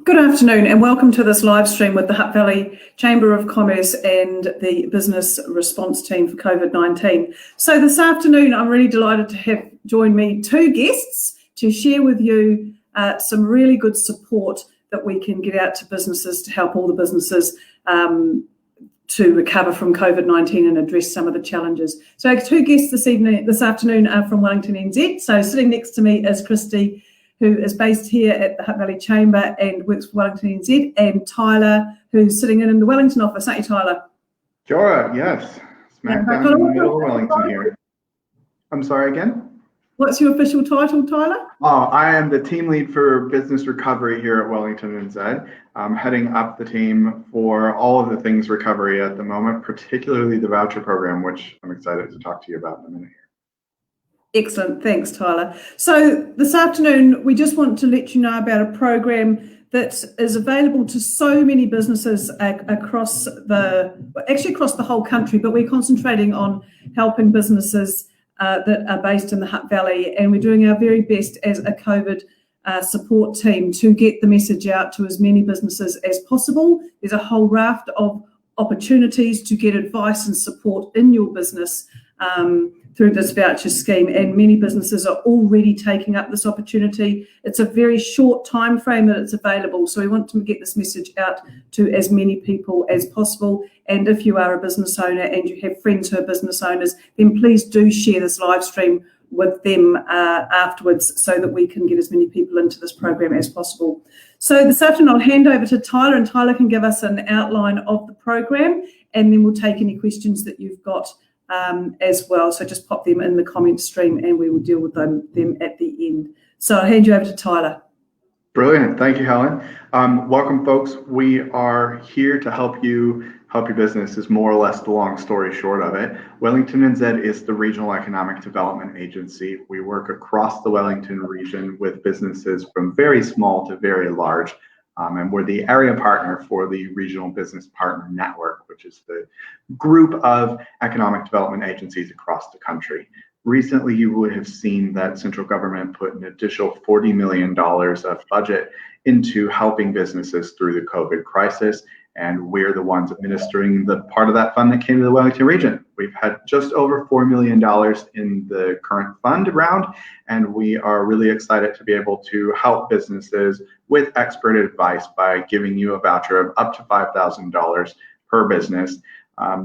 Good afternoon and welcome to this live stream with the Hutt Valley Chamber of Commerce and the Business Response Team for COVID-19. So this afternoon I'm really delighted to have joined me two guests to share with you some really good support that we can get out to businesses to help all the businesses to recover from COVID-19 and address some of the challenges. So our two guests this afternoon are from WellingtonNZ. So sitting next to me is Christy, who is based here at the Hutt Valley Chamber and works for WellingtonNZ, and Tyler, who's sitting in the Wellington office, aren't you, Tyler? Kia ora, yes. Smack down in the middle of Wellington here. I'm sorry again? What's your official title, Tyler? Oh, I am the team lead for business recovery here at WellingtonNZ. I'm heading up the team for all of the things recovery at the moment, particularly the voucher program, which I'm excited to talk to you about in a minute here. Excellent, thanks Tyler. So this afternoon we just want to let you know about a program that is available to so many businesses across the whole country, but we're concentrating on helping businesses that are based in the Hutt Valley, and we're doing our very best as a COVID support team to get the message out to as many businesses as possible. There's a whole raft of opportunities to get advice and support in your business through this voucher scheme, and many businesses are already taking up this opportunity. It's a very short time frame that it's available, so we want to get this message out to as many people as possible. And if you are a business owner and you have friends who are business owners, then please do share this live stream with them afterwards so that we can get as many people into this program as possible. So this afternoon I'll hand over to Tyler, and Tyler can give us an outline of the program, and then we'll take any questions that you've got as well. So just pop them in the comment stream and we will deal with them at the end. So I'll hand you over to Tyler. Brilliant, thank you, Helen. Welcome folks. We are here to help your business is more or less the long story short of it. WellingtonNZ is the Regional Economic Development Agency. We work across the Wellington region with businesses from very small to very large. And we're the area partner for the Regional Business Partner Network, which is the group of economic development agencies across the country. Recently, you would have seen that central government put an additional $40 million of budget into helping businesses through the COVID crisis, and we're the ones administering the part of that fund that came to the Wellington region. We've had just over $4 million in the current fund round, and we are really excited to be able to help businesses with expert advice by giving you a voucher of up to $5,000 per business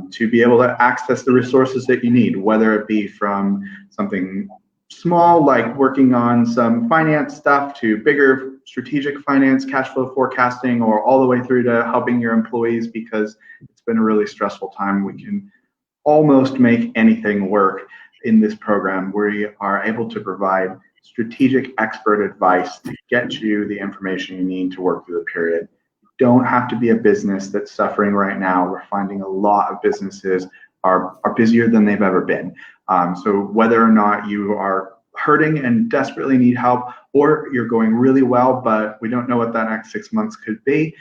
to be able to access the resources that you need, whether it be from something small like working on some finance stuff to bigger strategic finance, cash flow forecasting, or all the way through to helping your employees, because it's been a really stressful time. We can almost make anything work in this program. We are able to provide strategic expert advice to get you the information you need to work through the period. You don't have to be a business that's suffering right now. We're finding a lot of businesses are busier than they've ever been. So whether or not you are hurting and desperately need help, or you're going really well, but we don't know what that next 6 months could be,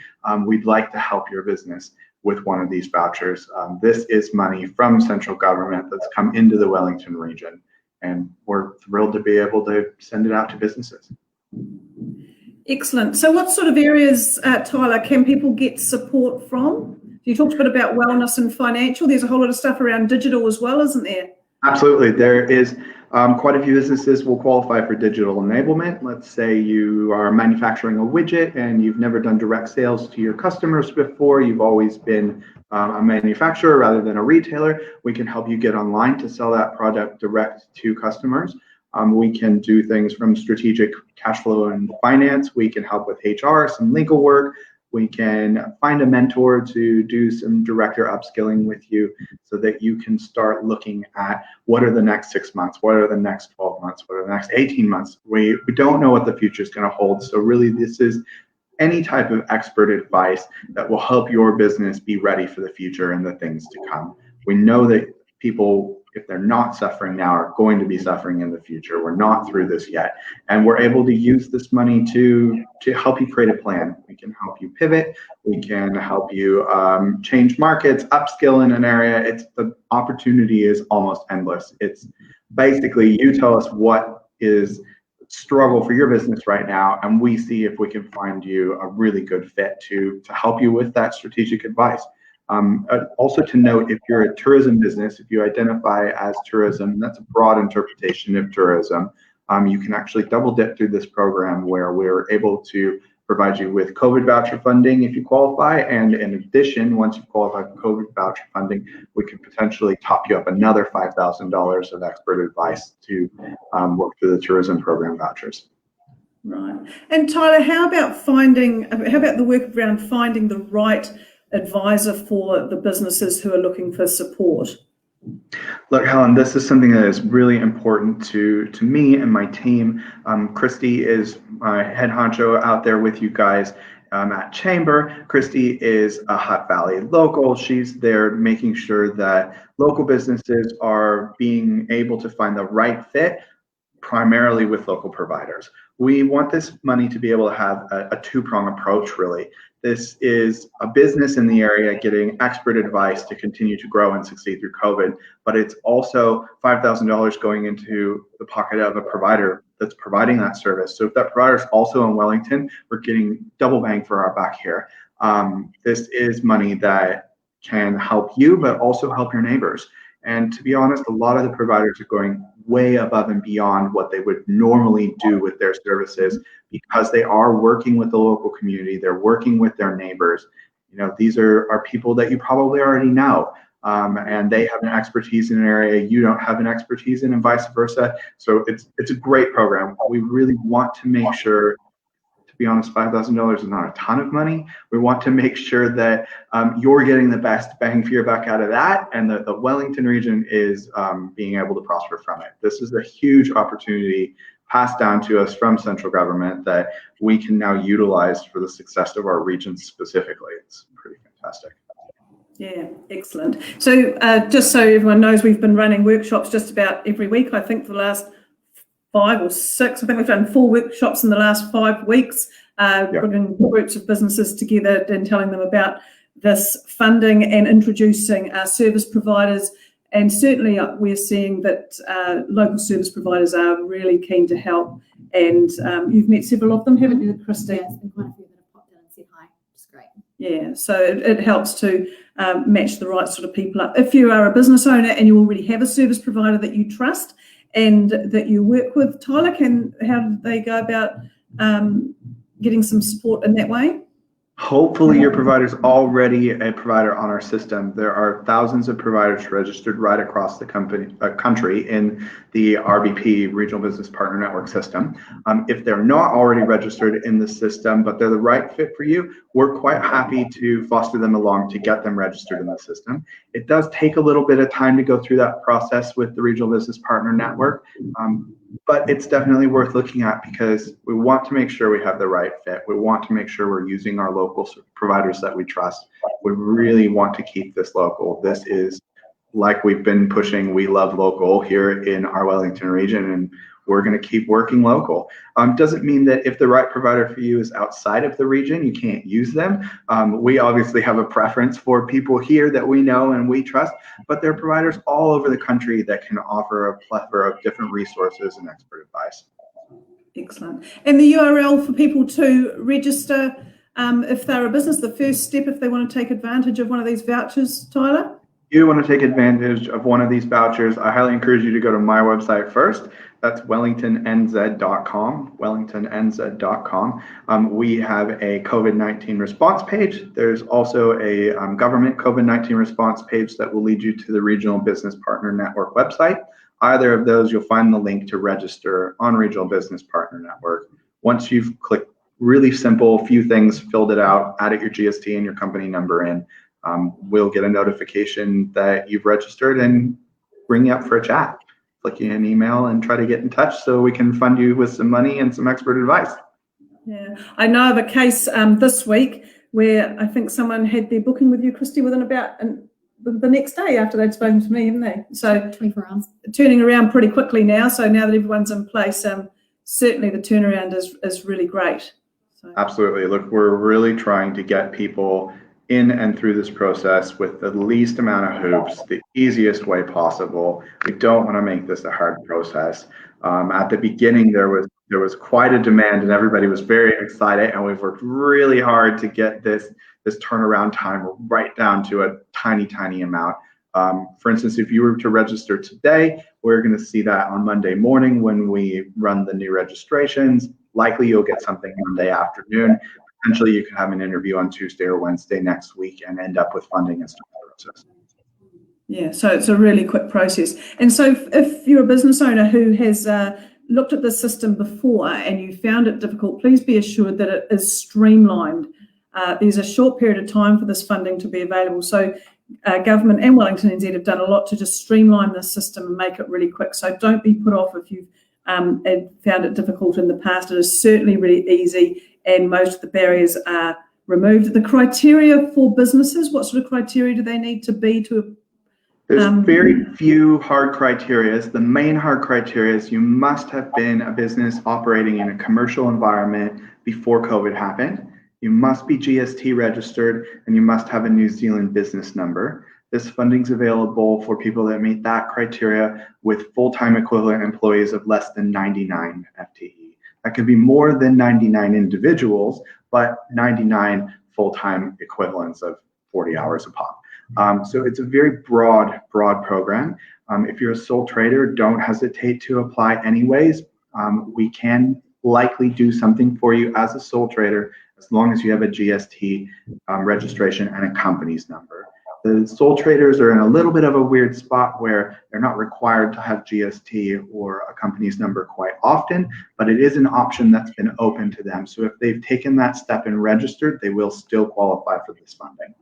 we'd like to help your business with one of these vouchers. This is money from central government that's come into the Wellington region, and we're thrilled to be able to send it out to businesses. Excellent. So what sort of areas, Tyler, can people get support from? You talked a bit about wellness and financial. There's a whole lot of stuff around digital as well, isn't there? Absolutely. There is quite a few businesses will qualify for digital enablement. Let's say you are manufacturing a widget and you've never done direct sales to your customers before. You've always been a manufacturer rather than a retailer. We can help you get online to sell that product direct to customers. We can do things from strategic cash flow and finance. We can help with HR, some legal work. We can find a mentor to do some director upskilling with you so that you can start looking at what are the next 6 months, what are the next 12 months, what are the next 18 months. We don't know what the future is going to hold. So really this is any type of expert advice that will help your business be ready for the future and the things to come. We know that people, if they're not suffering now, are going to be suffering in the future. We're not through this yet. And we're able to use this money to help you create a plan. We can help you pivot. We can help you change markets, upskill in an area. The opportunity is almost endless. It's basically you tell us what is struggle for your business right now, and we see if we can find you a really good fit to help you with that strategic advice. Also to note, if you're a tourism business, if you identify as tourism, that's a broad interpretation of tourism, you can actually double dip through this program where we're able to provide you with COVID voucher funding if you qualify. And in addition, once you qualify for COVID voucher funding, we can potentially top you up another $5,000 of expert advice to work through the tourism program vouchers. Right. And Tyler, how about the work around finding the right advisor for the businesses who are looking for support? Look, Helen, this is something that is really important to me and my team. Christy is my head honcho out there with you guys at Chamber. Christy is a Hutt Valley local. She's there making sure that local businesses are being able to find the right fit, primarily with local providers. We want this money to be able to have a two-prong approach, really. This is a business in the area getting expert advice to continue to grow and succeed through COVID, but it's also $5,000 going into the pocket of a provider that's providing that service. So if that provider is also in Wellington, we're getting double bang for our buck here. This is money that can help you, but also help your neighbors. And to be honest, a lot of the providers are going way above and beyond what they would normally do with their services because they are working with the local community. They're working with their neighbors. You know, these are people that you probably already know, and they have an expertise in an area you don't have an expertise in, and vice versa. So it's a great program. We really want to make sure, to be honest, $5,000 is not a ton of money. We want to make sure that you're getting the best bang for your buck out of that, and that the Wellington region is being able to prosper from it. This is a huge opportunity passed down to us from central government that we can now utilize for the success of our region specifically. It's pretty fantastic. Yeah, excellent. So just so everyone knows, we've been running workshops just about every week, I think, for the last 5 or 6. I think we've done 4 workshops in the last 5 weeks, bringing groups of businesses together and telling them about this funding and introducing our service providers. And certainly we're seeing that local service providers are really keen to help. And you've met several of them, haven't you, Christy? Yeah, it's been quite a few that have popped in and said hi. It's great. Yeah, so it helps to match the right sort of people up. If you are a business owner and you already have a service provider that you trust and that you work with, Tyler, how do they go about getting some support in that way? Hopefully your provider's already a provider on our system. There are thousands of providers registered right across the country in the RBP, Regional Business Partner Network system. If they're not already registered in the system, but they're the right fit for you, we're quite happy to foster them along to get them registered in the system. It does take a little bit of time to go through that process with the Regional Business Partner Network, but it's definitely worth looking at because we want to make sure we have the right fit. We want to make sure we're using our local providers that we trust. We really want to keep this local. This is, like we've been pushing, we love local here in our Wellington region, and we're going to keep working local. Doesn't mean that if the right provider for you is outside of the region, you can't use them. We obviously have a preference for people here that we know and we trust, but there are providers all over the country that can offer a plethora of different resources and expert advice. Excellent. And the URL for people to register if they're a business, the first step if they want to take advantage of one of these vouchers, Tyler? If you want to take advantage of one of these vouchers, I highly encourage you to go to my website first. That's WellingtonNZ.com, WellingtonNZ.com. We have a COVID-19 response page. There's also a government COVID-19 response page that will lead you to the Regional Business Partner Network website. Either of those, you'll find the link to register on Regional Business Partner Network. Once you've clicked, really simple, few things, filled it out, added your GST and your company number in, we'll get a notification that you've registered and bring you up for a chat. Flick you an email and try to get in touch so we can fund you with some money and some expert advice. Yeah, I know of a case this week where I think someone had their booking with you, Christy, within about the next day after they'd spoken to me, haven't they? So 24 hours. Turning around pretty quickly now. So now that everyone's in place, certainly the turnaround is really great. So. Absolutely. Look, we're really trying to get people in and through this process with the least amount of hoops, the easiest way possible. We don't want to make this a hard process. At the beginning, there was there was quite a demand and everybody was very excited, and we've worked really hard to get this turnaround time right down to a tiny amount. For instance, if you were to register today, we're going to see that on Monday morning when we run the new registrations. Likely you'll get something Monday afternoon. Potentially you can have an interview on Tuesday or Wednesday next week and end up with funding and start the process. Yeah, so it's a really quick process. And so if you're a business owner who has looked at the system before and you found it difficult, please be assured that it is streamlined. There's a short period of time for this funding to be available. So government and WellingtonNZ have done a lot to just streamline the system and make it really quick. So don't be put off if you've found it difficult in the past. It is certainly really easy, and most of the barriers are removed. The criteria for businesses, what sort of criteria do they need to be to? There's very few hard criteria. The main hard criteria is you must have been a business operating in a commercial environment before COVID happened. You must be GST registered, and you must have a New Zealand business number. This funding's available for people that meet that criteria with full-time equivalent employees of less than 99 FTE. That could be more than 99 individuals, but 99 full-time equivalents of 40 hours a pop. So it's a very broad program. If you're a sole trader, don't hesitate to apply anyways. We can likely do something for you as a sole trader as long as you have a GST registration and a company's number. The sole traders are in a little bit of a weird spot where they're not required to have GST or a company's number quite often, but it is an option that's been open to them. So if they've taken that step and registered, they will still qualify for this funding.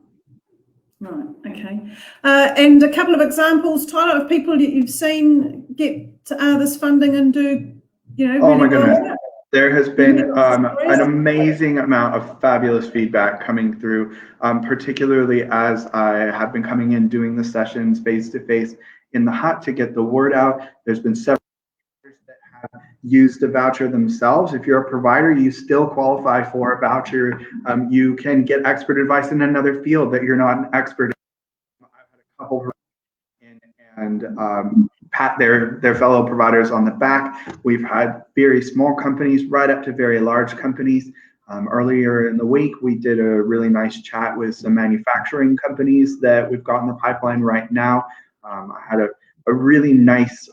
Right, okay. And a couple of examples, Tyler, of people that you've seen get this funding and do, really oh my goodness. well. There has been an amazing amount of fabulous feedback coming through, particularly as I have been coming in doing the sessions face-to-face in the Hutt to get the word out. There's been several that have used a voucher themselves. If you're a provider, you still qualify for a voucher. You can get expert advice in another field that you're not an expert in. I've had a couple and pat their fellow providers on the back. We've had very small companies right up to very large companies. Earlier in the week, we did a really nice chat with some manufacturing companies that we've got in the pipeline right now. I had a really nice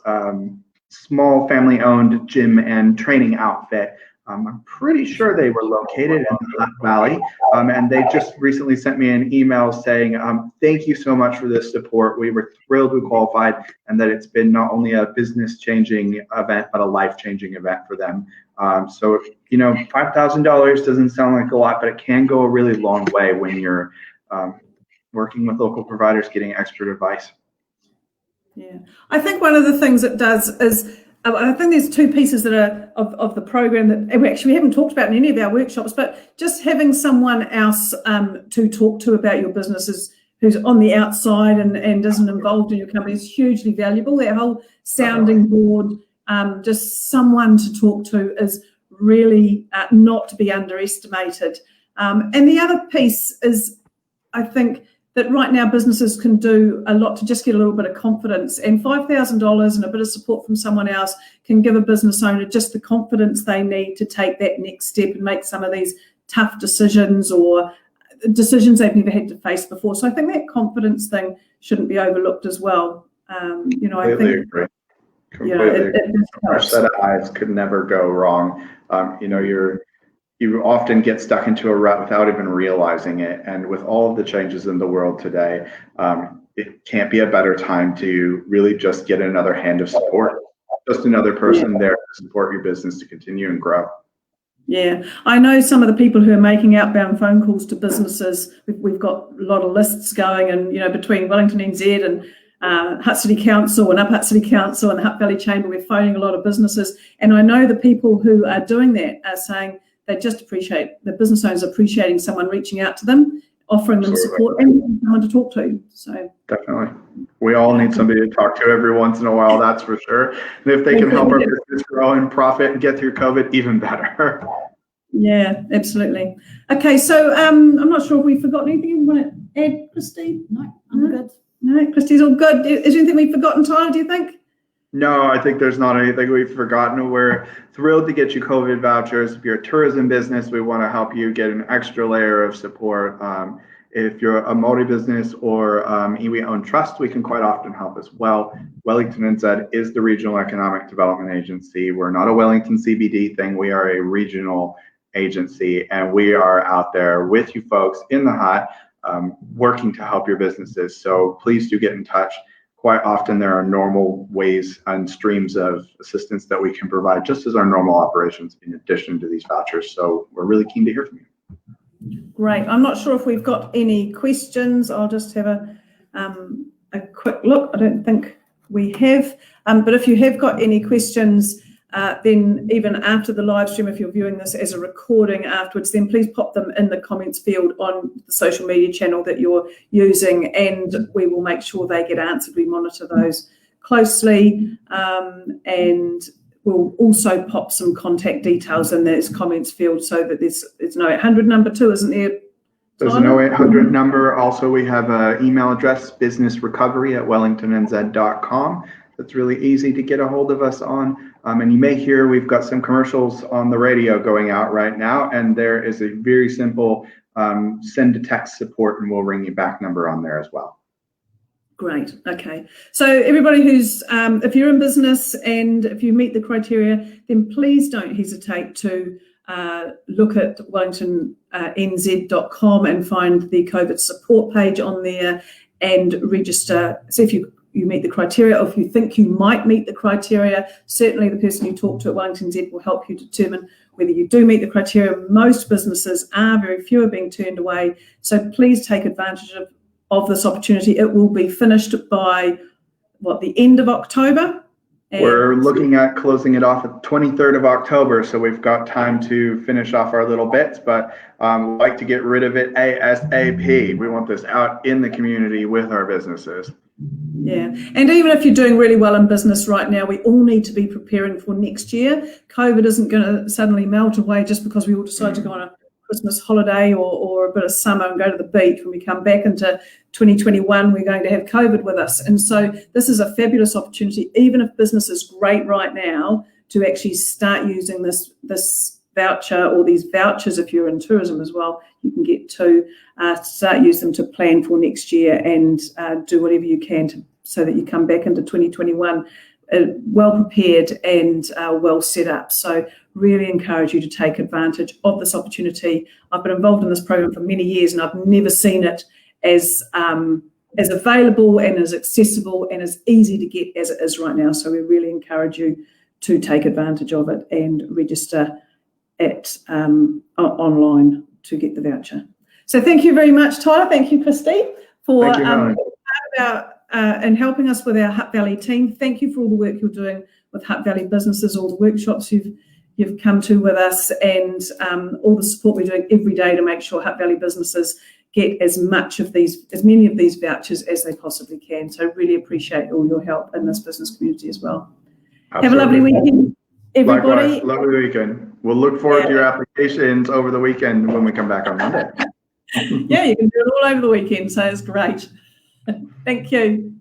small family-owned gym and training outfit. I'm pretty sure they were located in the Hutt Valley, and they just recently sent me an email saying, thank you so much for this support. We were thrilled we qualified, and that it's been not only a business-changing event, but a life-changing event for them. So, $5,000 doesn't sound like a lot, but it can go a really long way when you're working with local providers, getting expert advice. Yeah, I think one of the things it does is, I think there's two pieces that are of the program that we haven't talked about in any of our workshops, but just having someone else to talk to about your businesses who's on the outside and isn't involved in your company is hugely valuable. That whole sounding board, just someone to talk to is really not to be underestimated. And the other piece is, I think, that right now businesses can do a lot to just get a little bit of confidence, and $5,000 and a bit of support from someone else can give a business owner just the confidence they need to take that next step and make some of these tough decisions or decisions they've never had to face before. So I think that confidence thing shouldn't be overlooked as well. Completely I think agree. Completely agree. Our set of eyes could never go wrong. You often get stuck into a rut without even realizing it. And with all of the changes in the world today, it can't be a better time to really just get another hand of support, just another person there to support your business to continue and grow. Yeah, I know some of the people who are making outbound phone calls to businesses. We've got a lot of lists going, and between WellingtonNZ and Hutt City Council and Up Hutt City Council and the Hutt Valley Chamber, we're phoning a lot of businesses. And I know the people who are doing that are saying they just appreciate, the business owners appreciating someone reaching out to them, offering them support and someone to talk to. So definitely, we all need somebody to talk to every once in a while, that's for sure. And if they can help our business grow and profit and get through COVID, even better. Yeah, absolutely. Okay, so I'm not sure if we've forgotten anything. You want to add, Christy? No, I'm good. No, Christy's all good. Is there anything we've forgotten, Tyler, do you think? No, I think there's not anything we've forgotten. We're thrilled to get you COVID vouchers. If you're a tourism business, we want to help you get an extra layer of support. If you're a multi-business or iwi-owned trust, we can quite often help as well. Wellington NZ is the Regional Economic Development Agency. We're not a Wellington CBD thing. We are a regional agency, and we are out there with you folks in the Hutt, working to help your businesses. So please do get in touch. Quite often there are normal ways and streams of assistance that we can provide just as our normal operations in addition to these vouchers. So we're really keen to hear from you. Great. I'm not sure if we've got any questions. I'll just have a quick look. I don't think we have, but if you have got any questions, then even after the live stream, if you're viewing this as a recording afterwards, then please pop them in the comments field on the social media channel that you're using, and we will make sure they get answered. We monitor those closely, and we'll also pop some contact details in this comments field so that there's no 800 number too, isn't there? There's an 0800 number. Also, we have an email address, businessrecovery@wellingtonnz.com. That's really easy to get a hold of us on. And you may hear we've got some commercials on the radio going out right now, and there is a very simple send a text support and we'll ring you back number on there as well. Great. Okay. So everybody who's, if you're in business and if you meet the criteria, then please don't hesitate to look at WellingtonNZ.com and find the COVID support page on there and register. So if you meet the criteria, or if you think you might meet the criteria, certainly the person you talk to at Wellington NZ will help you determine whether you do meet the criteria. Most businesses are, very few are being turned away. So please take advantage of this opportunity. It will be finished by, the end of October? We're looking at closing it off at 23rd of October, so we've got time to finish off our little bits, but we'd like to get rid of it ASAP. We want this out in the community with our businesses. Yeah, and even if you're doing really well in business right now, we all need to be preparing for next year. COVID isn't going to suddenly melt away just because we all decide to go on a Christmas holiday or a bit of summer and go to the beach. When we come back into 2021, we're going to have COVID with us. And so this is a fabulous opportunity, even if business is great right now, to actually start using this voucher or these vouchers. If you're in tourism as well, you can get to start use them to plan for next year and do whatever you can so that you come back into 2021 well prepared and well set up. So really encourage you to take advantage of this opportunity. I've been involved in this program for many years and I've never seen it as available and as accessible and as easy to get as it is right now. So we really encourage you to take advantage of it and register at online to get the voucher. So thank you very much, Tyler. Thank you, Christine, for and helping us with our Hutt Valley team. Thank you for all the work you're doing with Hutt Valley businesses, all the workshops you've come to with us, and all the support we're doing every day to make sure Hutt Valley businesses get as many of these vouchers as they possibly can. So really appreciate all your help in this business community as Yeah. Have a lovely weekend, everybody. Likewise, lovely weekend. We'll look forward to your applications over the weekend when we come back on Monday. Yeah, you can do it all over the weekend, so it's great. Thank you.